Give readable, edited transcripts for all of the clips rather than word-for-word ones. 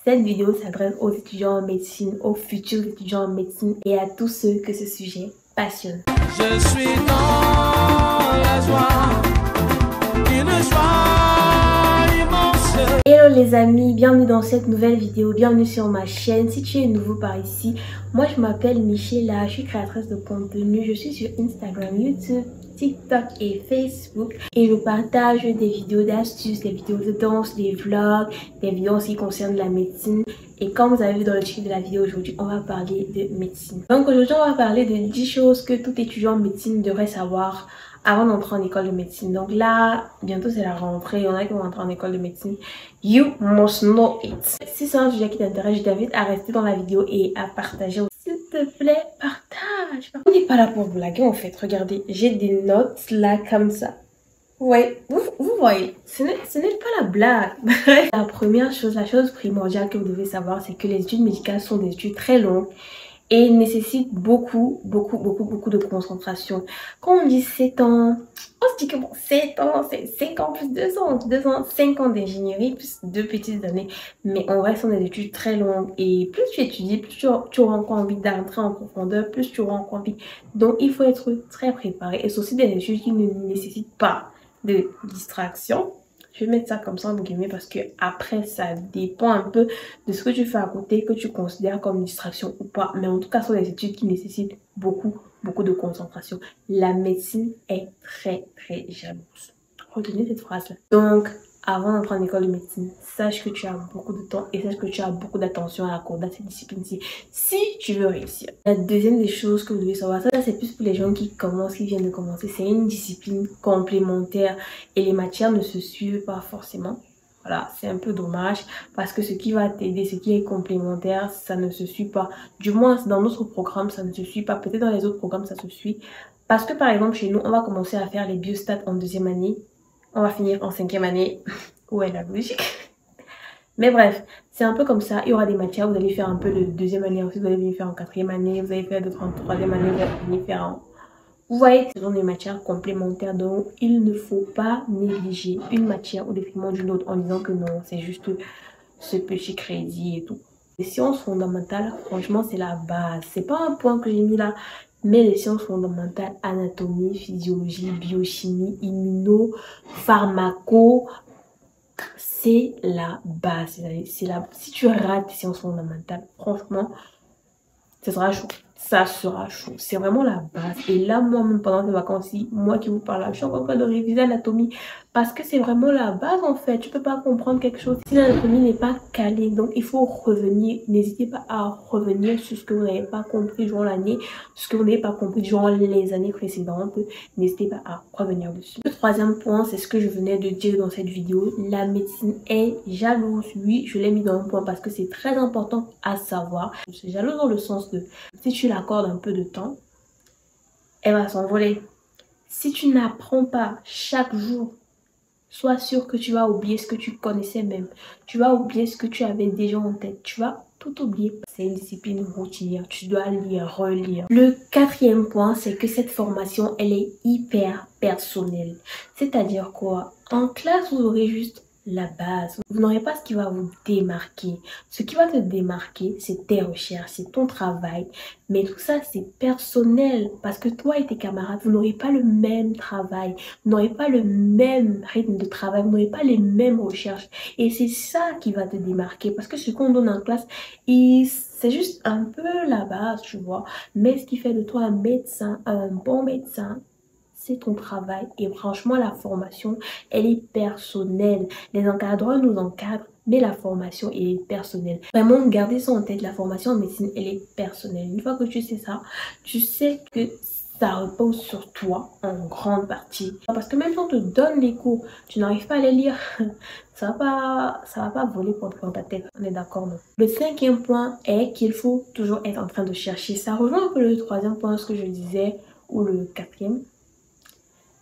Cette vidéo s'adresse aux étudiants en médecine, aux futurs étudiants en médecine et à tous ceux que ce sujet passionne. Je suis dans la joie, une joie immense. Hello les amis, bienvenue dans cette nouvelle vidéo, bienvenue sur ma chaîne. Si tu es nouveau par ici, moi je m'appelle Michela, je suis créatrice de contenu, je suis sur Instagram, YouTube, TikTok et Facebook et je partage des vidéos d'astuces, des vidéos de danse, des vlogs, des vidéos aussi qui concernent la médecine. Et comme vous avez vu dans le titre de la vidéo aujourd'hui, on va parler de médecine. Donc aujourd'hui on va parler de 10 choses que tout étudiant en médecine devrait savoir avant d'entrer en école de médecine. Donc là, bientôt c'est la rentrée, il y en a qui vont entrer en école de médecine. You must know it. Si c'est un sujet qui t'intéresse, je t'invite à rester dans la vidéo et à partager. S'il te plaît, partage. On n'est pas là pour blaguer en fait. Regardez, j'ai des notes là comme ça. Ouais, vous voyez, ce n'est pas la blague. La première chose, la chose primordiale que vous devez savoir, c'est que les études médicales sont des études très longues et nécessitent beaucoup de concentration. Quand on dit 7 ans, on se dit que bon, 7 ans, c'est 5 ans plus 2 ans, 2 ans, 5 ans d'ingénierie plus 2 petites années. Mais en vrai, ce sont des études très longues et plus tu étudies, plus tu auras encore envie d'entrer en profondeur, plus tu auras encore envie. Donc, il faut être très préparé et c'est aussi des études qui ne nécessitent pas de distraction. Je vais mettre ça comme ça en guillemets parce que après ça dépend un peu de ce que tu fais à côté, que tu considères comme distraction ou pas. Mais en tout cas, ce sont des études qui nécessitent beaucoup de concentration. La médecine est très jalouse. Retenez cette phrase-là. Donc, avant d'entrer en école de médecine, sache que tu as beaucoup de temps et sache que tu as beaucoup d'attention à accorder à cette discipline-ci si tu veux réussir. La deuxième des choses que vous devez savoir, ça c'est plus pour les gens qui viennent de commencer. C'est une discipline complémentaire et les matières ne se suivent pas forcément. Voilà, c'est un peu dommage parce que ce qui va t'aider, ce qui est complémentaire, ça ne se suit pas. Du moins, dans notre programme, ça ne se suit pas. Peut-être dans les autres programmes, ça se suit. Parce que par exemple, chez nous, on va commencer à faire les biostats en 2e année. On va finir en 5e année. Où est la logique? Mais bref, c'est un peu comme ça. Il y aura des matières, vous allez faire un peu de 2e année, ensuite vous allez venir faire en 4e année, vous allez faire d'autres en 3e année, vous allez venir faire en... Vous voyez, ce sont des matières complémentaires, donc il ne faut pas négliger une matière au détriment d'une autre en disant que non, c'est juste ce petit crédit et tout. Les sciences fondamentales, franchement, c'est la base. C'est pas un point que j'ai mis là, mais les sciences fondamentales, anatomie, physiologie, biochimie, immuno, pharmaco, c'est la base. Si tu rates les sciences fondamentales, franchement, ça sera chaud. Ça sera chaud. C'est vraiment la base. Et là, moi-même, pendant les vacances-ci, moi qui vous parle là, je suis en train de réviser l'anatomie. Parce que c'est vraiment la base, en fait. Tu peux pas comprendre quelque chose si l'anatomie n'est pas calée. Donc, il faut revenir. N'hésitez pas à revenir sur ce que vous n'avez pas compris durant l'année, ce que vous n'avez pas compris durant les années précédentes. N'hésitez pas à revenir dessus. Le 3e point, c'est ce que je venais de dire dans cette vidéo. La médecine est jalouse. Oui, je l'ai mis dans un point parce que c'est très important à savoir. Je suis jalouse dans le sens de si tu l'accordes un peu de temps, elle va s'envoler. Si tu n'apprends pas chaque jour, sois sûr que tu vas oublier ce que tu connaissais même. Tu vas oublier ce que tu avais déjà en tête. Tu vas tout oublier. C'est une discipline routinière. Tu dois lire, relire. Le 4e point, c'est que cette formation, elle est hyper personnelle. C'est-à-dire quoi? En classe, vous aurez juste la base. Vous n'aurez pas ce qui va vous démarquer. Ce qui va te démarquer, c'est tes recherches, c'est ton travail. Mais tout ça, c'est personnel. Parce que toi et tes camarades, vous n'aurez pas le même travail. Vous n'aurez pas le même rythme de travail. Vous n'aurez pas les mêmes recherches. Et c'est ça qui va te démarquer. Parce que ce qu'on donne en classe, c'est juste un peu la base, tu vois. Mais ce qui fait de toi un médecin, un bon médecin, c'est ton travail. Et franchement, la formation, elle est personnelle. Les encadreurs nous encadrent, mais la formation, elle est personnelle. Vraiment, gardez ça en tête. La formation en médecine, elle est personnelle. Une fois que tu sais ça, tu sais que ça repose sur toi en grande partie. Parce que même quand on te donne les cours, tu n'arrives pas à les lire. Ça va pas voler dans ta tête. On est d'accord, non? Le 5e point est qu'il faut toujours être en train de chercher. Ça rejoint un peu le 3e point, ce que je disais, ou le 4e.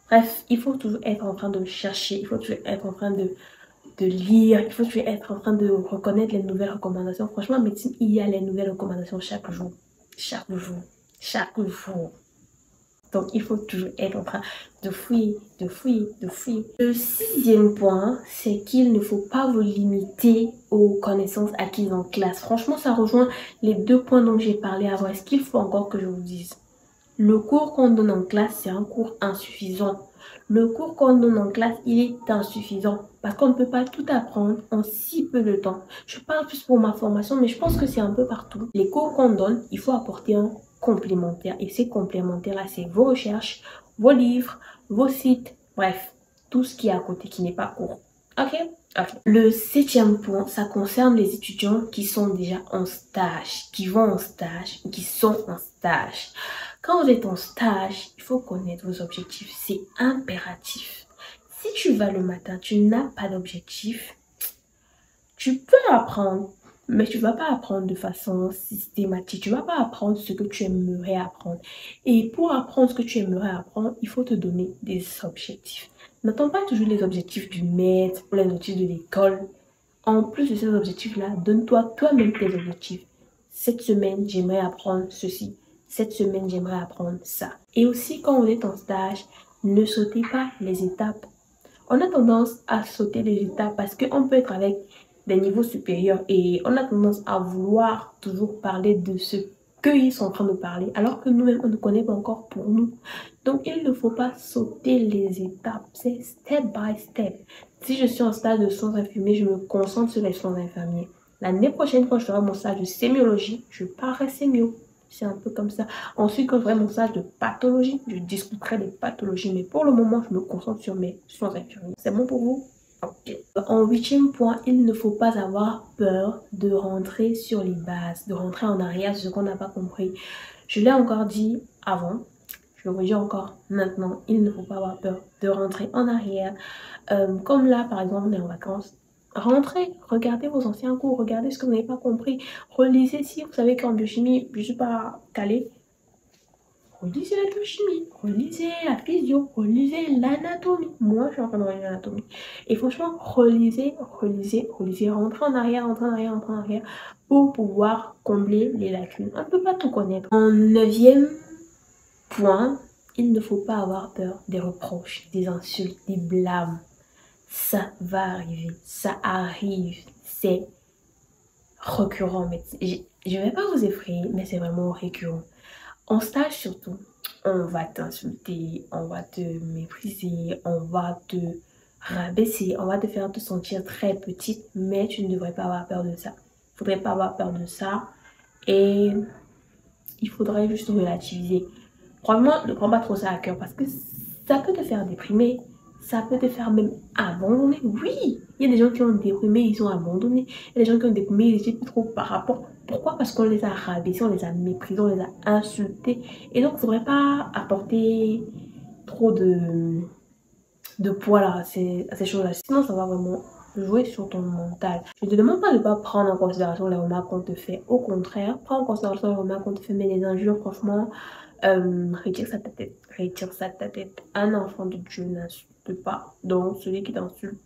Bref, il faut toujours être en train de chercher, il faut toujours être en train de lire, il faut toujours être en train de reconnaître les nouvelles recommandations. Franchement, en médecine, il y a les nouvelles recommandations chaque jour. Chaque jour. Chaque jour. Donc, il faut toujours être en train de fouiller, de fouiller, de fouiller. Le 6e point, c'est qu'il ne faut pas vous limiter aux connaissances acquises en classe. Franchement, ça rejoint les 2 points dont j'ai parlé avant. Est-ce qu'il faut encore que je vous dise? Le cours qu'on donne en classe, c'est un cours insuffisant. Le cours qu'on donne en classe, il est insuffisant parce qu'on ne peut pas tout apprendre en si peu de temps. Je parle plus pour ma formation, mais je pense que c'est un peu partout. Les cours qu'on donne, il faut apporter un complémentaire. Et ces complémentaires-là, c'est vos recherches, vos livres, vos sites, bref, tout ce qui est à côté qui n'est pas cours. Ok? Ok. Le 7e point, ça concerne les étudiants qui sont déjà en stage, qui vont en stage ou qui sont en stage. Quand vous êtes en stage, il faut connaître vos objectifs. C'est impératif. Si tu vas le matin, tu n'as pas d'objectif, tu peux apprendre, mais tu ne vas pas apprendre de façon systématique. Tu ne vas pas apprendre ce que tu aimerais apprendre. Et pour apprendre ce que tu aimerais apprendre, il faut te donner des objectifs. N'attends pas toujours les objectifs du maître ou les objectifs de l'école. En plus de ces objectifs-là, donne-toi toi-même tes objectifs. Cette semaine, j'aimerais apprendre ceci. Cette semaine, j'aimerais apprendre ça. Et aussi, quand vous êtes en stage, ne sautez pas les étapes. On a tendance à sauter les étapes parce qu'on peut être avec des niveaux supérieurs et on a tendance à vouloir toujours parler de ce qu'ils sont en train de parler alors que nous-mêmes, on ne connaît pas encore pour nous. Donc, il ne faut pas sauter les étapes. C'est step by step. Si je suis en stage de soins infirmiers, je me concentre sur les soins infirmiers. L'année prochaine, quand je ferai mon stage de sémiologie, je parlerai sémio. C'est un peu comme ça. Ensuite, quand je ferai mon stage de pathologie, je discuterai des pathologies. Mais pour le moment, je me concentre sur mes soins infirmiers. C'est bon pour vous? Ok. En 8e point, il ne faut pas avoir peur de rentrer sur les bases, de rentrer en arrière sur ce qu'on n'a pas compris. Je l'ai encore dit avant, je le redis encore maintenant, il ne faut pas avoir peur de rentrer en arrière. Comme là, par exemple, on est en vacances. Rentrez, regardez vos anciens cours, regardez ce que vous n'avez pas compris. Relisez si vous savez qu'en biochimie, je ne suis pas calée. Relisez la biochimie, relisez la physio, relisez l'anatomie. Moi, je suis en train de relire l'anatomie. Et franchement, relisez, rentrez en arrière pour pouvoir combler les lacunes. On ne peut pas tout connaître. En 9e point, il ne faut pas avoir peur des reproches, des insultes, des blâmes. Ça va arriver, ça arrive, c'est récurrent. Mais je ne vais pas vous effrayer, mais c'est vraiment récurrent. En stage surtout, on va t'insulter, on va te mépriser, on va te rabaisser, on va te faire te sentir très petite, mais tu ne devrais pas avoir peur de ça. Il ne faudrait pas avoir peur de ça et il faudrait juste relativiser. Probablement, ne prends pas trop ça à cœur parce que ça peut te faire déprimer. Ça peut te faire même abandonner. Oui, il y a des gens qui ont déprimé, ils ont abandonné. Il y a des gens qui ont déprimé, ils étaient plus trop par rapport. Pourquoi? Parce qu'on les a rabaissés, on les a méprisés, on les a insultés. Et donc, il ne faudrait pas apporter trop de poids là, à ces choses-là. Sinon, ça va vraiment jouer sur ton mental. Je ne te demande pas de ne pas prendre en considération les remarques qu'on te fait. Au contraire, prends en considération les remarques qu'on te fait, mais les injures, franchement, retire ça de ta tête. Retire ça de ta tête. Un enfant de Dieu n'insulte pas. Donc, celui qui t'insulte,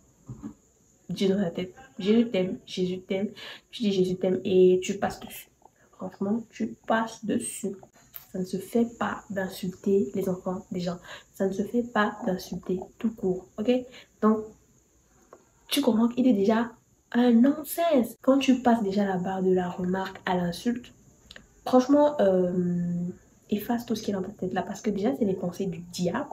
dis dans ta tête, Jésus t'aime, Jésus t'aime. Tu dis Jésus t'aime et tu passes dessus. Franchement, tu passes dessus. Ça ne se fait pas d'insulter les enfants des gens. Ça ne se fait pas d'insulter tout court. Ok? Donc, tu comprends qu'il est déjà un non-sens. Quand tu passes déjà la barre de la remarque à l'insulte, franchement, efface tout ce qui est dans ta tête là. Parce que déjà, c'est les pensées du diable.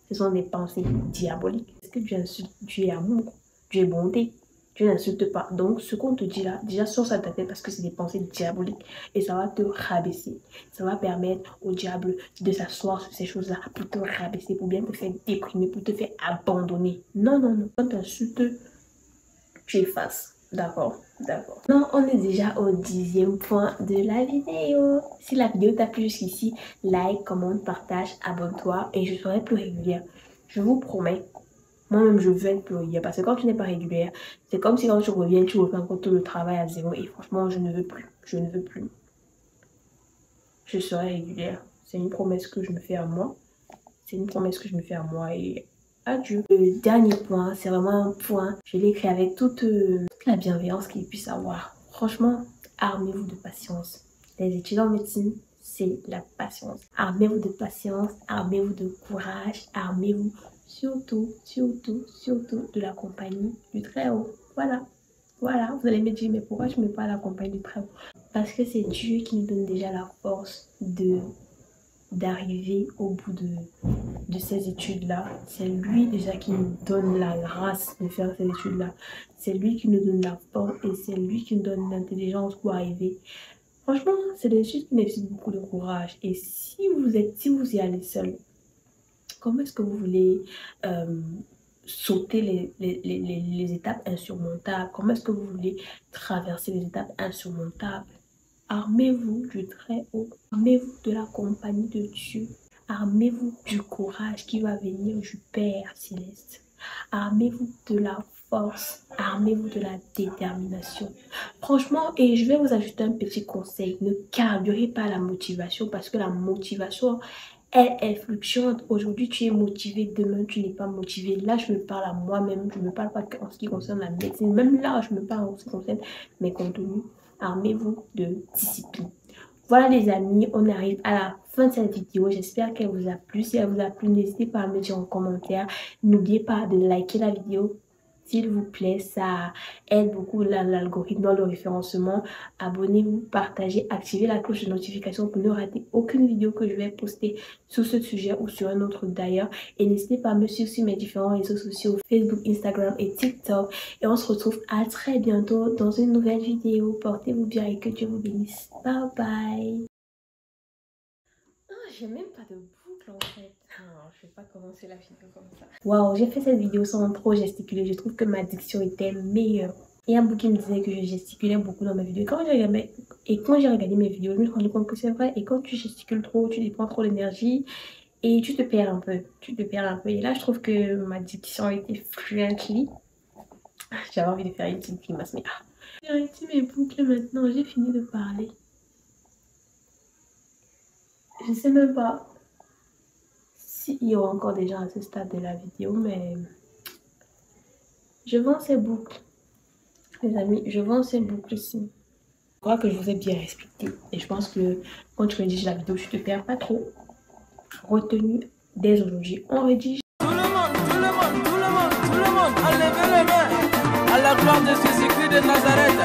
Ce sont des pensées diaboliques. Est-ce que Dieu insulte? Dieu est amour, Dieu est bonté. Dieu n'insulte pas. Donc, ce qu'on te dit là, déjà sors ça de ta tête parce que c'est des pensées diaboliques. Et ça va te rabaisser. Ça va permettre au diable de s'asseoir sur ces choses-là pour te rabaisser, pour bien te faire déprimer, pour te faire abandonner. Non, non, non. Quand tu insultes, tu effaces. D'accord, d'accord. Non, on est déjà au 10e point de la vidéo. Si la vidéo t'a plu jusqu'ici, like, commente, partage, abonne-toi et je serai plus régulière. Je vous promets. Moi-même, je veux être plus régulière parce que quand tu n'es pas régulière, c'est comme si quand tu reviens, tu refais encore tout le travail à zéro. Et franchement, je ne veux plus. Je ne veux plus. Je serai régulière. C'est une promesse que je me fais à moi. C'est une promesse que je me fais à moi et adieu. Le dernier point, c'est vraiment un point. Je l'ai écrit avec toute la bienveillance qu'il puisse avoir. Franchement, armez-vous de patience. Les étudiants en médecine, c'est la patience. Armez-vous de patience, armez-vous de courage, armez-vous surtout de la compagnie du Très-Haut. Voilà, vous allez me dire, mais pourquoi je ne mets pas la compagnie du Très-Haut? Parce que c'est Dieu qui nous donne déjà la force d'arriver au bout de ces études-là. C'est lui déjà qui nous donne la grâce de faire ces études-là. C'est lui qui nous donne la force et c'est lui qui nous donne l'intelligence pour arriver. Franchement, c'est des études qui nécessitent beaucoup de courage. Et si vous y allez seul, comment est-ce que vous voulez sauter les étapes insurmontables? Comment est-ce que vous voulez traverser les étapes insurmontables? Armez-vous du Très-Haut, armez-vous de la compagnie de Dieu, armez-vous du courage qui va venir du Père Céleste, armez-vous de la force, armez-vous de la détermination. Franchement, et je vais vous ajouter un petit conseil, ne carburez pas la motivation parce que la motivation, elle fluctuante. Aujourd'hui, tu es motivé, demain, tu n'es pas motivé. Là, je me parle à moi-même, je ne me parle pas en ce qui concerne la médecine. Même là, je me parle en ce qui concerne mes contenus. Armez-vous de discipline. Voilà les amis, on arrive à la fin de cette vidéo. J'espère qu'elle vous a plu. Si elle vous a plu, n'hésitez pas à me dire en commentaire. N'oubliez pas de liker la vidéo. S'il vous plaît, ça aide beaucoup l'algorithme dans le référencement. Abonnez-vous, partagez, activez la cloche de notification pour ne rater aucune vidéo que je vais poster sur ce sujet ou sur un autre d'ailleurs. Et n'hésitez pas à me suivre sur mes différents réseaux sociaux, Facebook, Instagram et TikTok. Et on se retrouve à très bientôt dans une nouvelle vidéo. Portez-vous bien et que Dieu vous bénisse. Bye bye. J'ai même pas de boucle en fait. Non, je vais pas commencer la vidéo comme ça. Waouh, j'ai fait cette vidéo sans trop gesticuler. Je trouve que ma diction était meilleure. Il y a beaucoup qui me disaient que je gesticulais beaucoup dans mes vidéos. Quand j'ai regardé mes vidéos, je me suis rendu compte que c'est vrai. Et quand tu gesticules trop, tu dépenses trop d'énergie et tu te perds un peu. Et là, je trouve que ma diction était fluently. J'avais envie de faire une petite grimace, mais j'ai arrêté mes boucles maintenant. J'ai fini de parler. Je sais même pas s'il y aura encore des gens à ce stade de la vidéo, mais je vends ces boucles. Les amis, je vends ces boucles ici. Je crois que je vous ai bien expliqué. Et je pense que quand tu rédiges la vidéo, tu te perds pas trop. Retenu dès aujourd'hui. On rédige. Tout le monde, enlevez les mains à la gloire de Jésus-Christ de Nazareth.